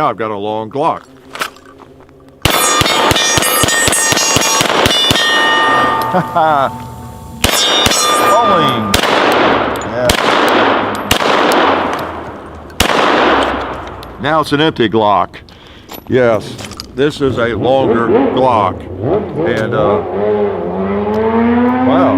Now I've got a long Glock. Rolling. Yeah. Now it's an empty Glock. Yes, this is a longer Glock. And wow,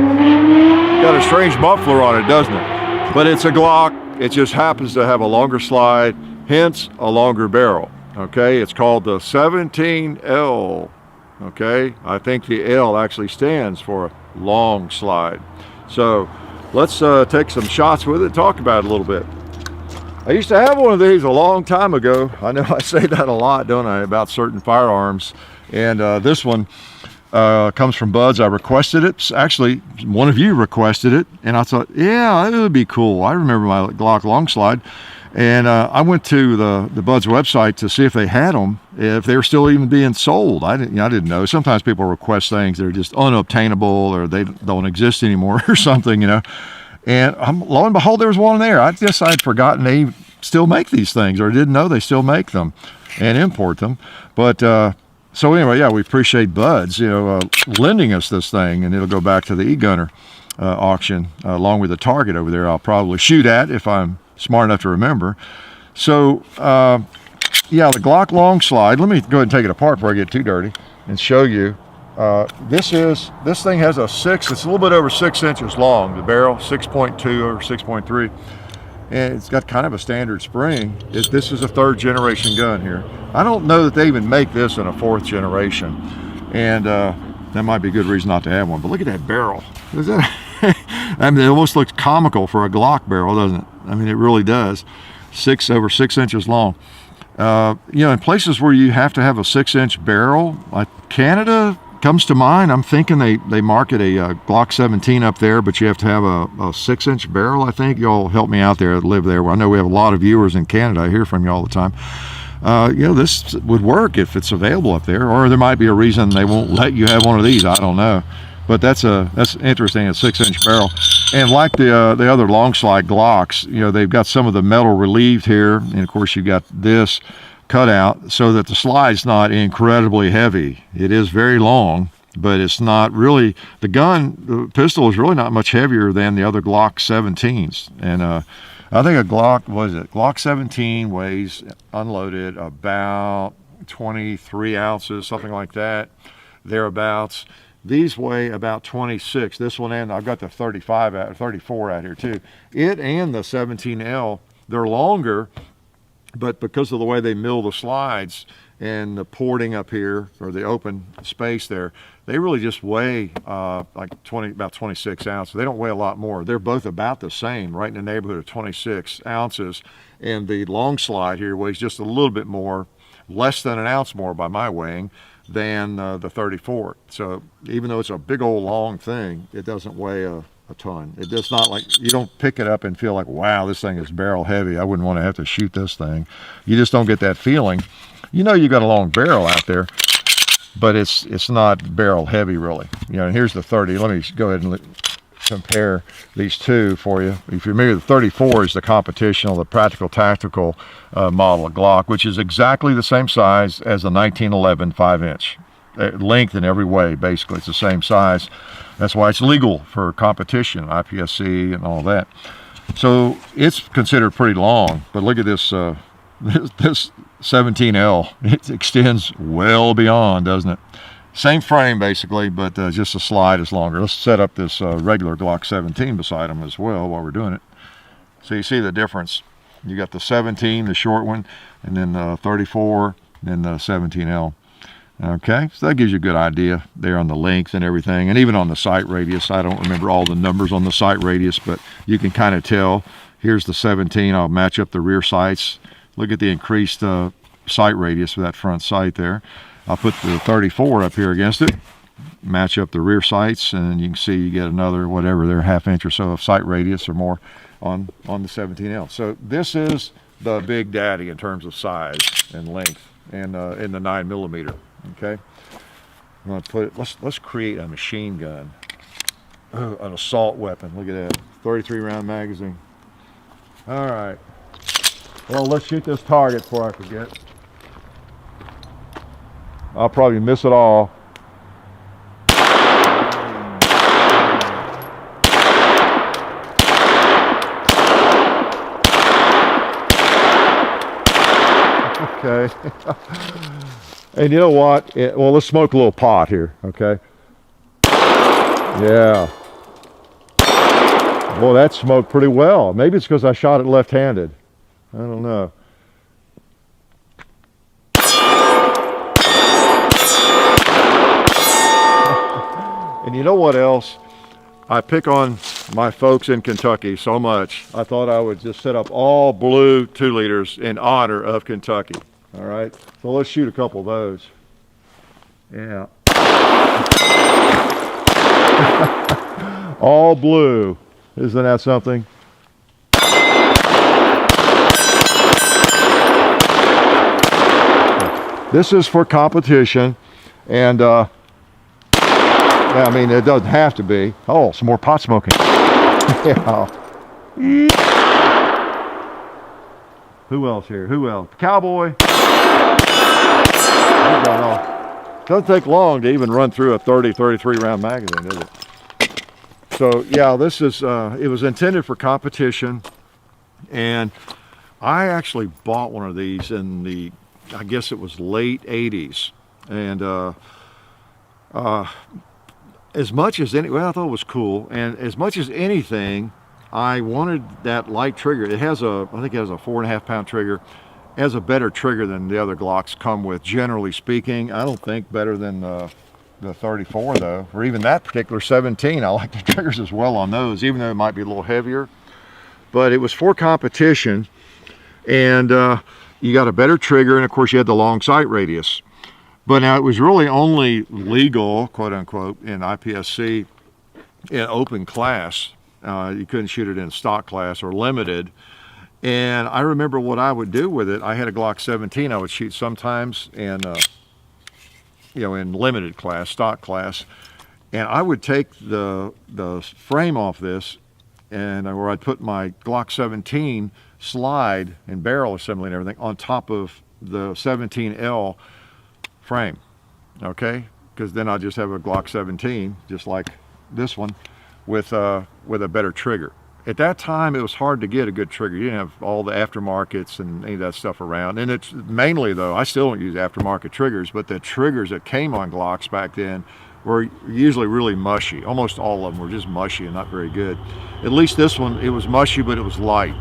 got a strange muffler on it, doesn't it? But it's a Glock. It just happens to have a longer slide, hence a longer barrel. Okay, it's called the 17L. Okay, I think the L actually stands for a long slide. So let's take some shots with it, talk about it a little bit. I used to have one of these a long time ago. I know I say that a lot, don't I, about certain firearms. And this one comes from Buds. I requested it. Actually, one of you requested it, and I thought, yeah, it would be cool. I remember my Glock long slide. And I went to the Buds website to see if they had them, if they were still even being sold. I didn't know. Sometimes people request things that are just unobtainable or they don't exist anymore or something, you know. And lo and behold, there was one there. I guess I'd forgotten they still make these things, or didn't know they still make them and import them. But so anyway, yeah, we appreciate Buds, you know, lending us this thing, and it'll go back to the e-gunner auction along with the target over there. I'll probably shoot at if I'm smart enough to remember. So yeah, the Glock long slide. Let me go ahead and take it apart before I get too dirty and show you. This thing has a 6. It's a little bit over 6 inches long. The barrel 6.2 or 6.3, and it's got kind of a standard spring. This is a 3rd generation gun here. I don't know that they even make this in a 4th generation, and that might be a good reason not to have one. But look at that barrel. Is that? I mean, it almost looks comical for a Glock barrel, doesn't it? I mean, it really does. Over 6 inches long. You know, in places where you have to have a 6-inch barrel, like Canada comes to mind. I'm thinking they market a Glock 17 up there, but you have to have a 6-inch barrel, I think. Y'all help me out there that live there. I know we have a lot of viewers in Canada. I hear from you all the time. You know, this would work if it's available up there, or there might be a reason they won't let you have one of these. I don't know. But that's interesting, a 6-inch barrel. And like the other long slide Glocks, you know, they've got some of the metal relieved here, and of course you've got this cut out so that the slide's not incredibly heavy. It is very long, but it's not really, the pistol is really not much heavier than the other Glock 17s. And I think a Glock 17 weighs unloaded about 23 ounces, something like that, thereabouts. These weigh about 26. This one, and I've got the 34 out here too. It and the 17L, they're longer, but because of the way they mill the slides and the porting up here, or the open space there, they really just weigh about 26 ounces. They don't weigh a lot more. They're both about the same, right in the neighborhood of 26 ounces. And the long slide here weighs just a little bit more, less than an ounce more by my weighing, than the 34. So even though it's a big old long thing, it doesn't weigh a ton. It's not like, you don't pick it up and feel like, wow, this thing is barrel heavy. I wouldn't want to have to shoot this thing. You just don't get that feeling. You know, you got a long barrel out there, but it's not barrel heavy really. You know, and here's the 30. Let me go ahead and compare these two for you. If you remember, the 34 is the competition, or the practical tactical model of Glock, which is exactly the same size as the 1911 5-inch. Length in every way, basically. It's the same size. That's why it's legal for competition, IPSC and all that. So it's considered pretty long, but look at this, this 17L. It extends well beyond, doesn't it? Same frame basically, but just the slide is longer. Let's set up this regular Glock 17 beside them as well while we're doing it. So you see the difference. You got the 17, the short one, and then the 34, then the 17L. Okay, so that gives you a good idea there on the length and everything, and even on the sight radius. I don't remember all the numbers on the sight radius, but you can kind of tell. Here's the 17. I'll match up the rear sights. Look at the increased sight radius for that front sight there. I'll put the 34 up here against it, match up the rear sights, and you can see you get another, whatever, they're ½ inch or so of sight radius or more on the 17L. So this is the big daddy in terms of size and length, and in the 9mm. Okay, I'm going to put it, let's create a machine gun, an assault weapon. Look at that, 33 round magazine. All right, well, let's shoot this target before I forget. I'll probably miss it all. Okay. And you know what? Well, let's smoke a little pot here, okay? Yeah. Boy, that smoked pretty well. Maybe it's because I shot it left-handed. I don't know. And you know what else? I pick on my folks in Kentucky so much, I thought I would just set up all blue 2 liters in honor of Kentucky. All right, so let's shoot a couple of those. Yeah. All blue. Isn't that something? This is for competition, and yeah, I mean, it doesn't have to be. Oh, some more pot smoking. Yeah. Who else here? Who else? Cowboy. Doesn't take long to even run through a 33 round magazine, does it? So yeah, this is, it was intended for competition, and I actually bought one of these in the, I guess it was late 80s, and as much as any, well, I thought it was cool, and as much as anything, I wanted that light trigger. It has a, I think it has a 4.5 pound trigger. It has a better trigger than the other Glocks come with, generally speaking. I don't think better than the 34 though, or even that particular 17. I like the triggers as well on those, even though it might be a little heavier. But it was for competition, and you got a better trigger, and of course you had the long sight radius. But now it was really only legal, quote unquote, in IPSC in open class. You couldn't shoot it in stock class or limited. And I remember what I would do with it. I had a Glock 17 I would shoot sometimes in, you know, in limited class, stock class. And I would take the frame off this, and where I'd put my Glock 17 slide and barrel assembly and everything on top of the 17L frame, okay? Because then I just have a Glock 17, just like this one, with a better trigger. At that time, it was hard to get a good trigger. You didn't have all the aftermarkets and any of that stuff around. And it's mainly, though, I still don't use aftermarket triggers, but the triggers that came on Glocks back then were usually really mushy. Almost all of them were just mushy and not very good. At least this one, it was mushy, but it was light.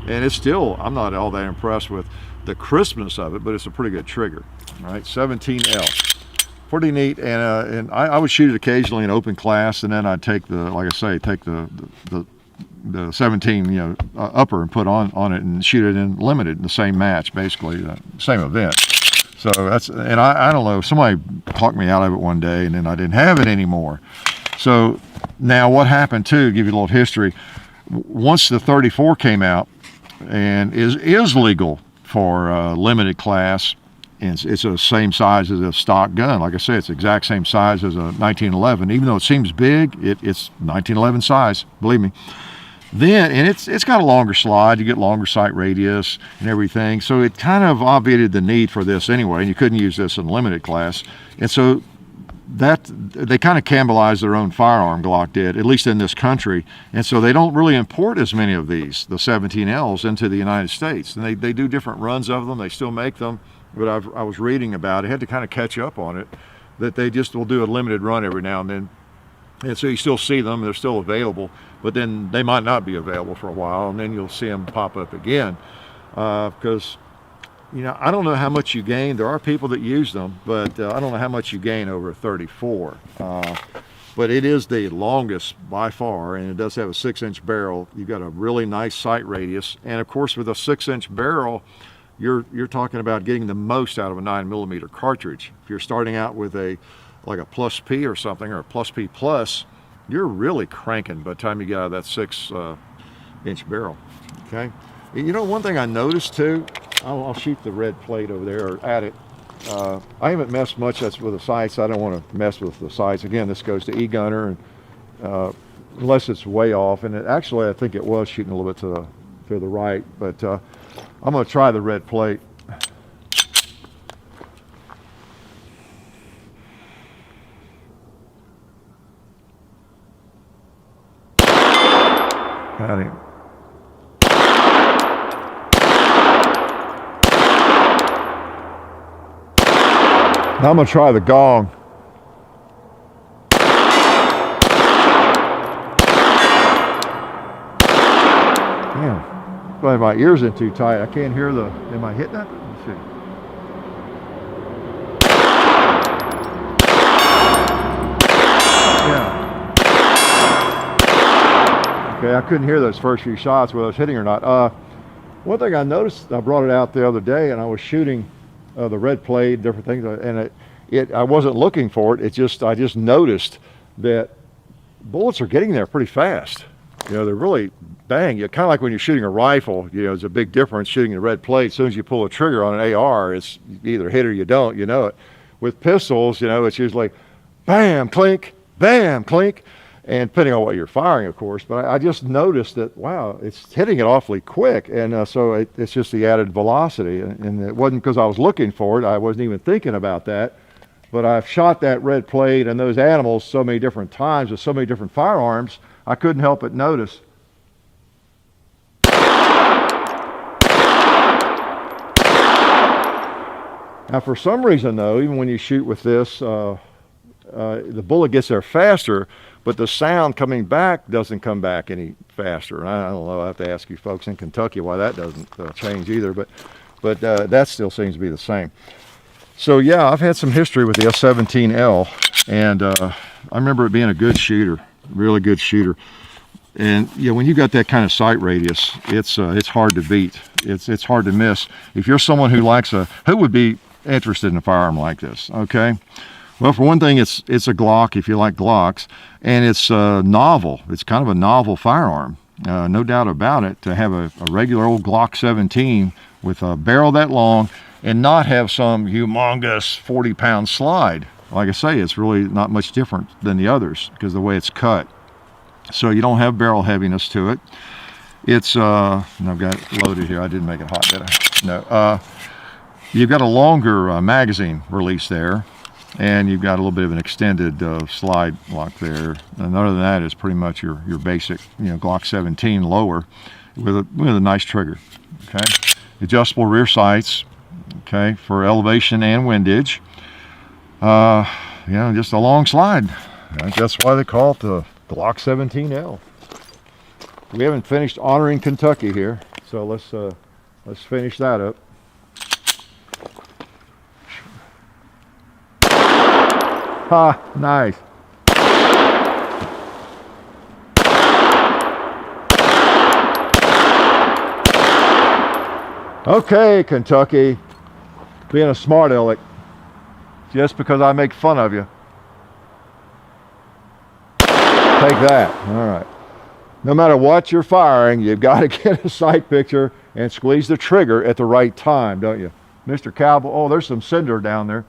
And it's still, I'm not all that impressed with the crispness of it, but it's a pretty good trigger. All right, 17L. Pretty neat, and I would shoot it occasionally in open class, and then I'd take the, like I say, take the 17, you know, upper and put on it and shoot it in limited in the same match, basically, the same event. So that's, and I don't know, somebody talked me out of it one day, and then I didn't have it anymore. So now what happened too, give you a little history, once the 34 came out, and is legal for limited class, and it's the same size as a stock gun. Like I said, it's the exact same size as a 1911. Even though it seems big, it's 1911 size, believe me. Then, and it's got a longer slide, you get longer sight radius and everything. So it kind of obviated the need for this anyway, and you couldn't use this in limited class. And so that, they kind of cannibalized their own firearm, Glock did, at least in this country. And so they don't really import as many of these, the 17Ls, into the United States. And they do different runs of them, they still make them. But I was reading about it, had to kind of catch up on it, that they just will do a limited run every now and then. And so you still see them, they're still available, but then they might not be available for a while, and then you'll see them pop up again. Because, you know, I don't know how much you gain. There are people that use them, but I don't know how much you gain over a 34. But it is the longest by far, and it does have a 6-inch barrel. You've got a really nice sight radius, and of course with a 6-inch barrel, you're talking about getting the most out of a 9mm cartridge. If you're starting out with like a plus P or something, or a plus P plus, you're really cranking by the time you get out of that 6-inch barrel. Okay. You know, one thing I noticed too, I'll shoot the red plate over there, or at it. I haven't messed much with the sights. I don't want to mess with the sights. Again, this goes to E-gunner, and unless it's way off. And actually, I think it was shooting a little bit to the right, but I'm going to try the red plate. at him. Now I'm going to try the gong. Damn, glad my ears in too tight. I can't hear the, am I hitting that? Let's see. Yeah. Okay, I couldn't hear those first few shots whether I was hitting or not. One thing I noticed, I brought it out the other day and I was shooting the red plate, different things, and I wasn't looking for it. I just noticed that bullets are getting there pretty fast. You know, they're really bang. Kind of like when you're shooting a rifle, you know, there's a big difference shooting the red plate. As soon as you pull a trigger on an AR, it's you either hit or you don't, you know it. With pistols, you know, it's usually bam, clink, and depending on what you're firing, of course. But I just noticed that, wow, it's hitting it awfully quick. And so it's just the added velocity. And it wasn't because I was looking for it. I wasn't even thinking about that. But I've shot that red plate and those animals so many different times with so many different firearms, I couldn't help but notice. Now, for some reason, though, even when you shoot with this, the bullet gets there faster, but the sound coming back doesn't come back any faster. And I don't know, I have to ask you folks in Kentucky why that doesn't change either, but that still seems to be the same. So yeah, I've had some history with the S17L, and I remember it being a good shooter, really good shooter. And you know, when you got that kind of sight radius, it's hard to beat. It's hard to miss. If you're someone who would be interested in a firearm like this, okay? Well, for one thing, it's a Glock if you like Glocks, and it's novel. It's kind of a novel firearm, no doubt about it. To have a regular old Glock 17 with a barrel that long and not have some humongous 40-pound slide. Like I say, it's really not much different than the others because of the way it's cut. So you don't have barrel heaviness to it. It's, and I've got it loaded here. I didn't make it hot, did I? No. You've got a longer magazine release there, and you've got a little bit of an extended slide lock there. And other than that, it's pretty much your basic, you know, Glock 17 lower with a nice trigger. Okay, adjustable rear sights. Okay, for elevation and windage. You know, just a long slide. That's why they call it the Glock 17L. We haven't finished honoring Kentucky here, so let's finish that up. Ha, nice. Okay, Kentucky, being a smart aleck, just because I make fun of you. Take that. All right. No matter what you're firing, you've got to get a sight picture and squeeze the trigger at the right time, don't you? Mr. Cowboy, oh, there's some cinder down there.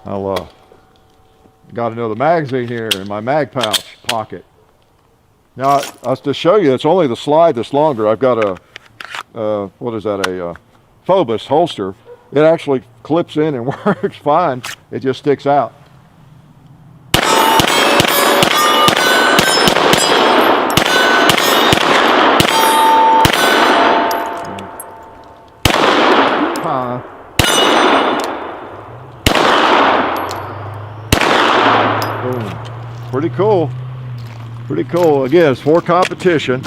I'll got another magazine here in my mag pouch pocket. Now, to show you, it's only the slide that's longer. I've got a, what is that, a Phobos holster. It actually clips in and works fine. It just sticks out. Pretty cool. Pretty cool. Again, it's for competition.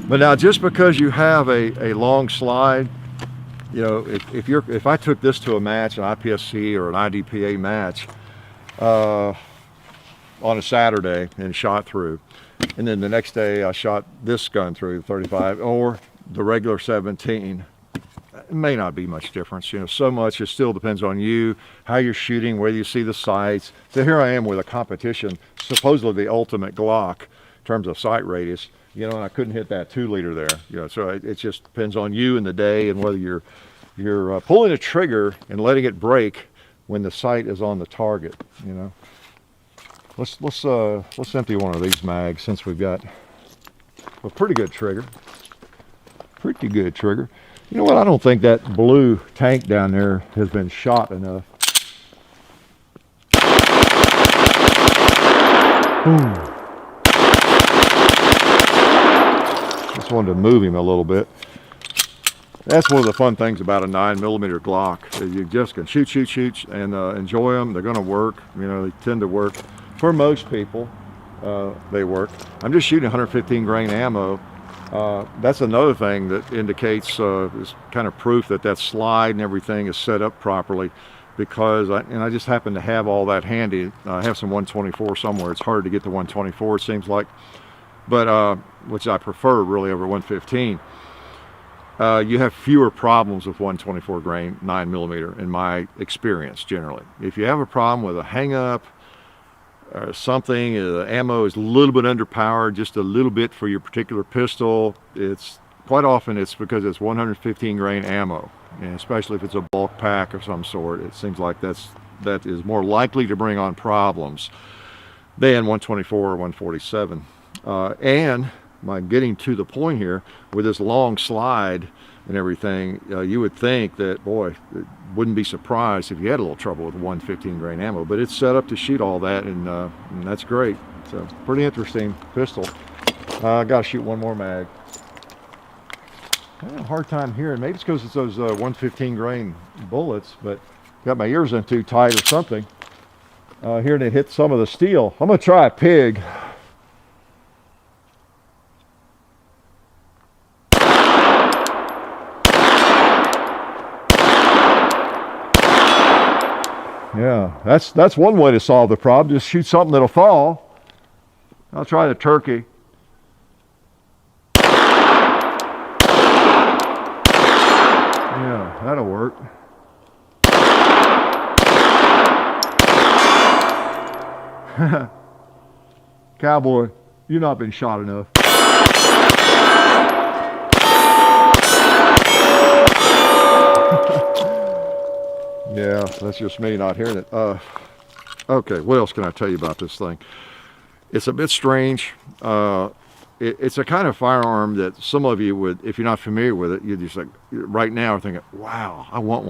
But now, just because you have a long slide, you know, if I took this to a match, an IPSC or an IDPA match, on a Saturday and shot through, and then the next day I shot this gun through, 35 or the regular 17, it may not be much difference. You know, so much, it still depends on you, how you're shooting, whether you see the sights. So here I am with a competition, supposedly the ultimate Glock in terms of sight radius, you know, and I couldn't hit that 2-liter there, you know, so it just depends on you and the day and whether you're pulling a trigger and letting it break when the sight is on the target, you know. Let's empty one of these mags since we've got a pretty good trigger. Pretty good trigger. You know what? I don't think that blue tank down there has been shot enough. Ooh. Just wanted to move him a little bit. That's one of the fun things about a 9mm Glock. You just can shoot, and enjoy them. They're going to work. You know, they tend to work. For most people, they work. I'm just shooting 115 grain ammo. That's another thing that indicates is kind of proof that that slide and everything is set up properly, because I just happen to have all that handy. I have some 124 somewhere. It's hard to get the 124, it seems like, but which I prefer really over 115. You have fewer problems with 124 grain 9mm in my experience generally. If you have a problem with a hang up or something, the ammo is a little bit underpowered, just a little bit for your particular pistol, it's quite often it's because it's 115 grain ammo, and especially if it's a bulk pack of some sort, it seems like that is more likely to bring on problems than 124 or 147. And by getting to the point here with this long slide and everything, you would think that, boy, wouldn't be surprised if you had a little trouble with 115 grain ammo, but it's set up to shoot all that, and that's great. So pretty interesting pistol. I gotta shoot one more mag. I have a hard time hearing. Maybe it's because it's those 115 grain bullets, but got my ears in too tight or something. Hearing it hit some of the steel. I'm gonna try a pig. Yeah, that's one way to solve the problem. Just shoot something that'll fall. I'll try the turkey. Yeah, that'll work. Cowboy, you've not been shot enough. Yeah, that's just me not hearing it. Okay, what else can I tell you about this thing? It's a bit strange. It's a kind of firearm that some of you would, if you're not familiar with it, you just like right now are thinking, wow, I want one.